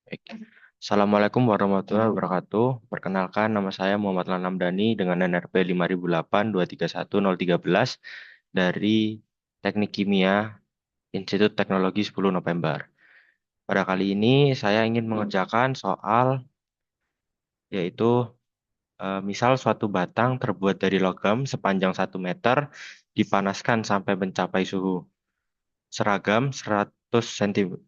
Baik. Assalamualaikum warahmatullahi wabarakatuh. Perkenalkan, nama saya Muhammad Lanam Dhani dengan NRP 5008231013 dari Teknik Kimia Institut Teknologi 10 November. Pada kali ini saya ingin mengerjakan soal yaitu misal suatu batang terbuat dari logam sepanjang 1 meter dipanaskan sampai mencapai suhu seragam 100 100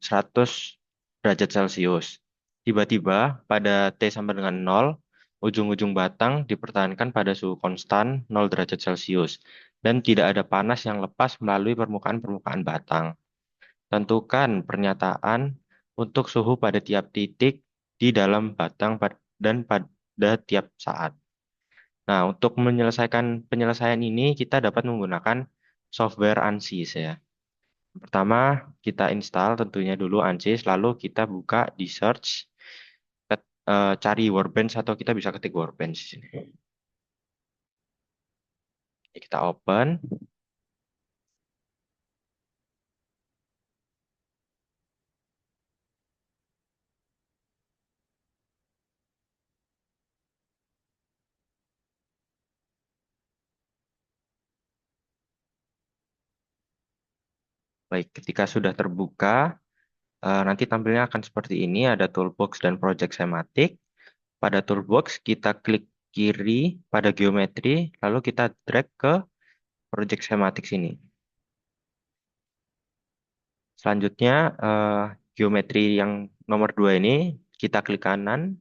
derajat Celcius. Tiba-tiba pada T sama dengan 0, ujung-ujung batang dipertahankan pada suhu konstan 0 derajat Celcius dan tidak ada panas yang lepas melalui permukaan-permukaan batang. Tentukan pernyataan untuk suhu pada tiap titik di dalam batang dan pada tiap saat. Nah, untuk menyelesaikan penyelesaian ini kita dapat menggunakan software ANSYS ya. Pertama, kita install tentunya dulu ANSYS, lalu kita buka di search, cari Workbench atau kita bisa ketik Workbench di sini. Kita open, baik ketika sudah terbuka, nanti tampilnya akan seperti ini, ada toolbox dan project schematic. Pada toolbox kita klik kiri pada geometri, lalu kita drag ke project schematic sini. Selanjutnya, geometri yang nomor 2 ini kita klik kanan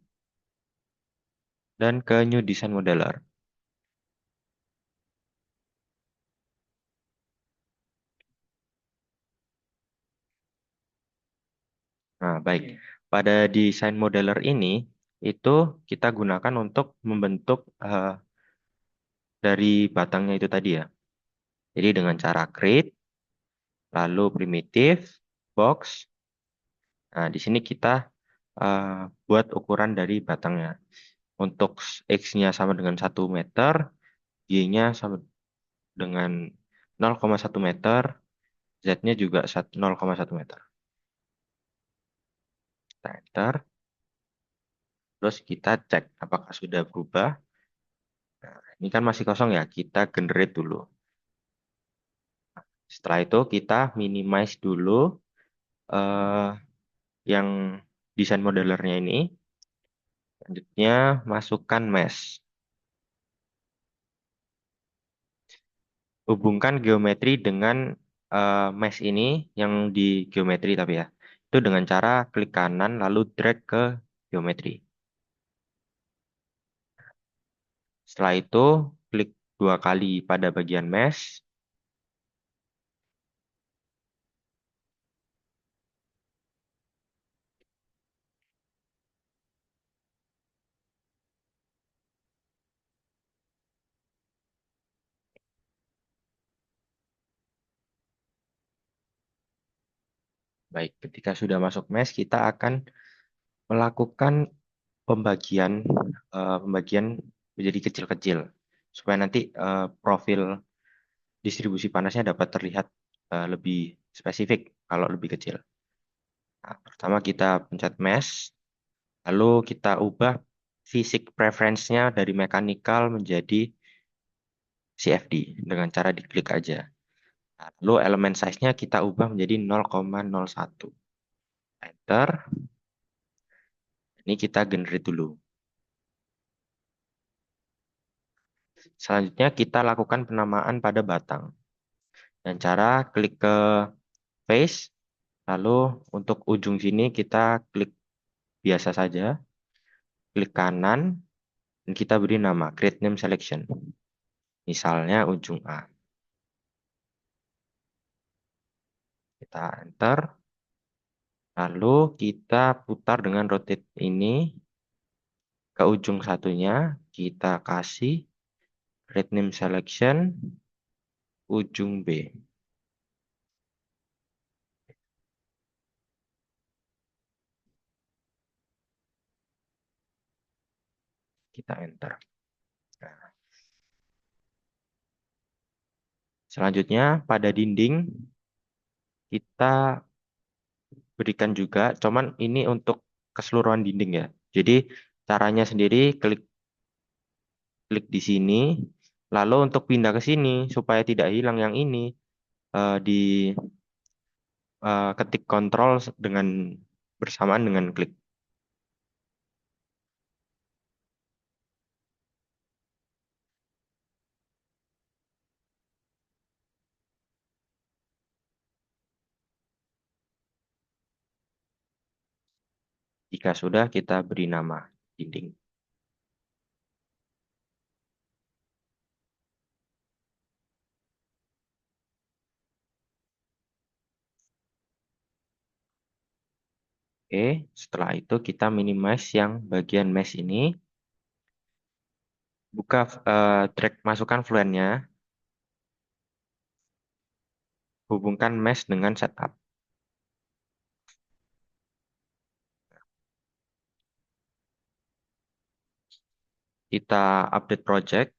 dan ke New Design Modeler. Nah, baik. Pada desain modeler ini, itu kita gunakan untuk membentuk dari batangnya itu tadi ya. Jadi dengan cara create, lalu primitive, box. Nah, di sini kita eh, buat ukuran dari batangnya. Untuk X-nya sama dengan 1 meter, Y-nya sama dengan 0,1 meter, Z-nya juga 0,1 meter. Kita enter, terus kita cek apakah sudah berubah. Nah, ini kan masih kosong ya, kita generate dulu. Setelah itu kita minimize dulu eh, yang desain modelernya ini. Selanjutnya masukkan mesh. Hubungkan geometri dengan mesh ini yang di geometri tapi ya. Itu dengan cara klik kanan lalu drag ke geometri. Setelah itu klik 2 kali pada bagian mesh. Baik, ketika sudah masuk mesh kita akan melakukan pembagian pembagian menjadi kecil-kecil supaya nanti profil distribusi panasnya dapat terlihat lebih spesifik kalau lebih kecil. Nah, pertama kita pencet mesh, lalu kita ubah fisik preference-nya dari mechanical menjadi CFD dengan cara diklik aja. Nah, lalu elemen size-nya kita ubah menjadi 0,01. Enter. Ini kita generate dulu. Selanjutnya kita lakukan penamaan pada batang. Dan cara klik ke face, lalu untuk ujung sini kita klik biasa saja, klik kanan, dan kita beri nama create name selection. Misalnya ujung A. Kita enter, lalu kita putar dengan rotate ini ke ujung satunya, kita kasih create name selection ujung B. Kita enter. Nah, selanjutnya pada dinding kita berikan juga, cuman ini untuk keseluruhan dinding ya. Jadi caranya sendiri klik klik di sini, lalu untuk pindah ke sini supaya tidak hilang yang ini di ketik kontrol dengan bersamaan dengan klik. Jika sudah kita beri nama dinding. Oke, setelah itu kita minimize yang bagian mesh ini, buka drag masukkan fluentnya, hubungkan mesh dengan setup. Kita update project.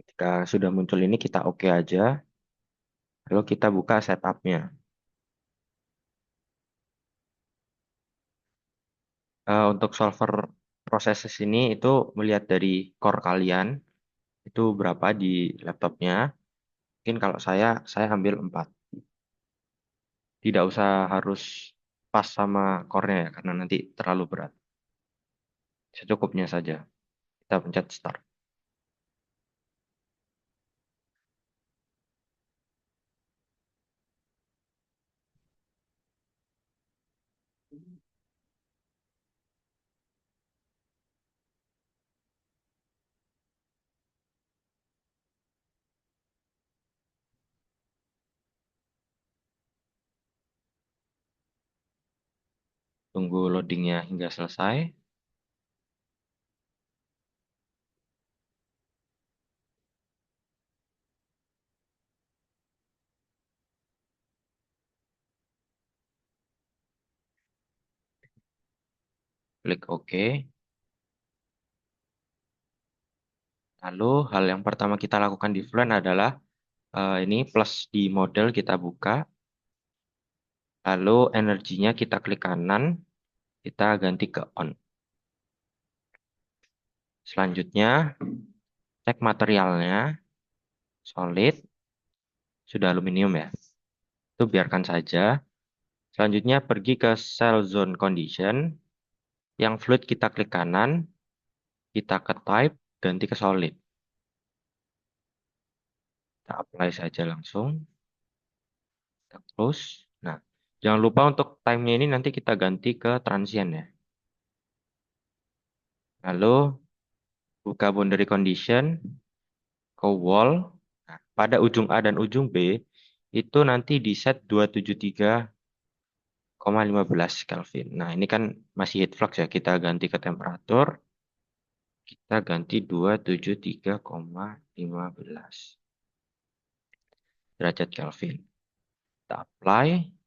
Ketika sudah muncul ini kita oke aja, lalu kita buka setupnya. Untuk solver proses ini itu melihat dari core kalian itu berapa di laptopnya. Mungkin kalau saya ambil 4. Tidak usah harus pas sama core-nya ya, karena nanti terlalu berat. Secukupnya saja. Kita pencet start. Tunggu loadingnya hingga selesai. Klik OK. Lalu hal yang pertama kita lakukan di Fluent adalah ini plus di model kita buka. Lalu energinya kita klik kanan, kita ganti ke on. Selanjutnya cek materialnya, solid, sudah aluminium ya. Itu biarkan saja. Selanjutnya pergi ke cell zone condition. Yang fluid kita klik kanan, kita ke type, ganti ke solid. Kita apply saja langsung. Kita close. Nah, jangan lupa untuk time-nya ini nanti kita ganti ke transient ya. Lalu buka boundary condition, ke wall. Nah, pada ujung A dan ujung B, itu nanti di set 273,15 Kelvin. Nah, ini kan masih heat flux ya. Kita ganti ke temperatur. Kita ganti 273,15 derajat Kelvin. Kita apply.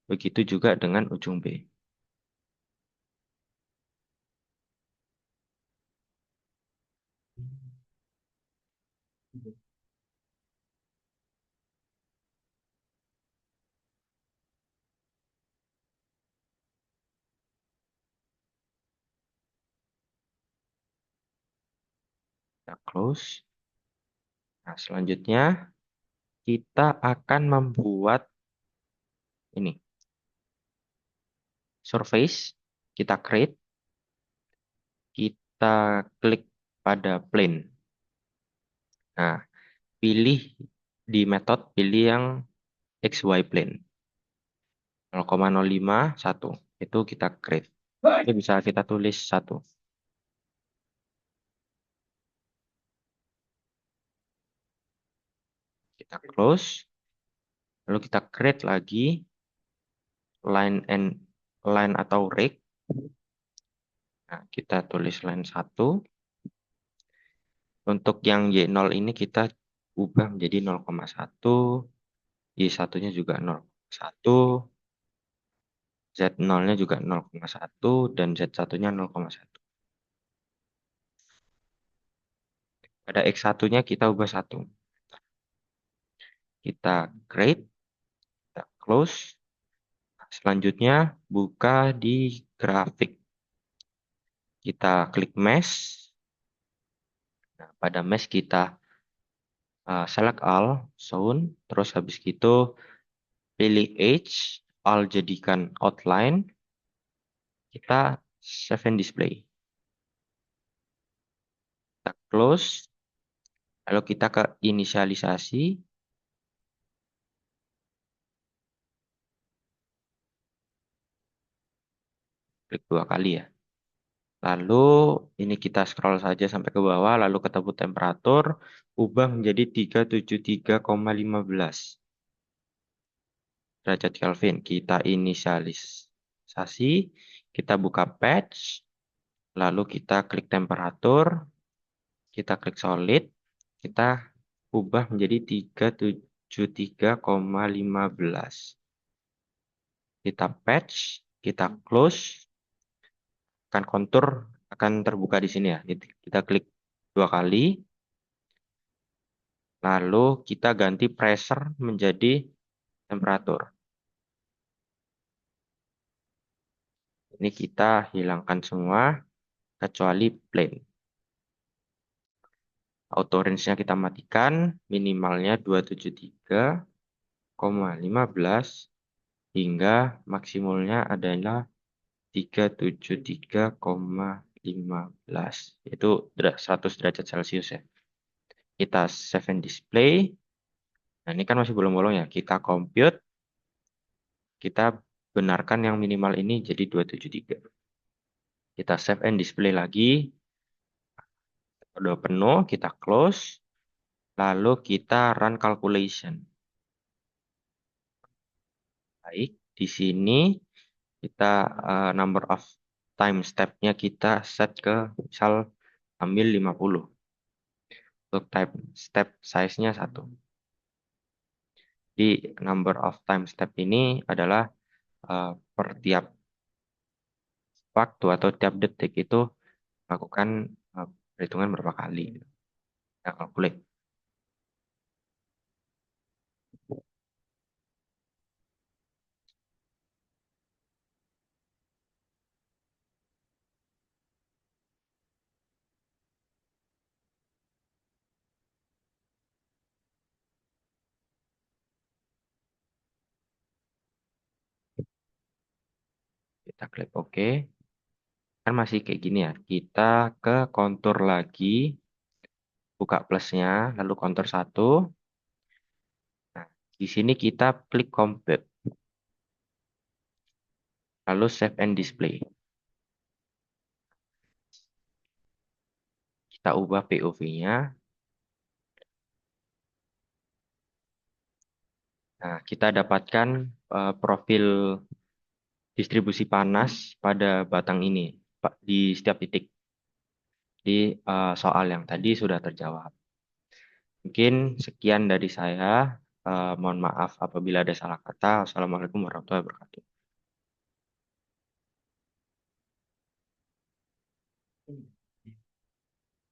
Begitu juga dengan ujung B. Kita close. Nah, selanjutnya kita akan membuat ini surface. Kita create. Kita klik pada plane. Nah, pilih di metode, pilih yang XY plane. 0,05, 1. Itu kita create. Itu bisa kita tulis 1. Kita close. Lalu kita create lagi line atau rake. Nah, kita tulis line 1. Untuk yang Y0 ini kita ubah menjadi 0,1. Y1-nya juga 0,1. Z0-nya juga 0,1 dan Z1-nya 0,1. Pada X1-nya kita ubah 1. Kita create, kita close. Selanjutnya buka di grafik. Kita klik mesh. Nah, pada mesh kita select all, zone. Terus habis itu pilih edge, all jadikan outline. Kita save and display. Kita close. Lalu kita ke inisialisasi. Klik 2 kali ya. Lalu ini kita scroll saja sampai ke bawah, lalu ketemu temperatur, ubah menjadi 373,15 derajat Kelvin. Kita inisialisasi, kita buka patch, lalu kita klik temperatur, kita klik solid, kita ubah menjadi 373,15. Kita patch, kita close, akan kontur akan terbuka di sini ya. Kita klik 2 kali. Lalu kita ganti pressure menjadi temperatur. Ini kita hilangkan semua kecuali plane. Auto range-nya kita matikan, minimalnya 273,15 hingga maksimalnya adalah 373,15. Itu 100 derajat Celcius ya. Kita save and display. Nah, ini kan masih belum bolong ya. Kita compute. Kita benarkan yang minimal ini jadi 273. Kita save and display lagi. Udah penuh, kita close. Lalu kita run calculation. Baik, di sini kita number of time step-nya kita set ke misal ambil 50. Untuk type step size-nya 1. Di number of time step ini adalah per tiap waktu atau tiap detik itu lakukan perhitungan berapa kali. Kita calculate. Kita klik OK. Kan masih kayak gini ya. Kita ke kontur lagi. Buka plusnya, lalu kontur 1. Nah, di sini kita klik compute. Lalu save and display. Kita ubah POV-nya. Nah, kita dapatkan profil distribusi panas pada batang ini di setiap titik. Di soal yang tadi sudah terjawab. Mungkin sekian dari saya. Mohon maaf apabila ada salah kata. Wassalamualaikum warahmatullahi wabarakatuh.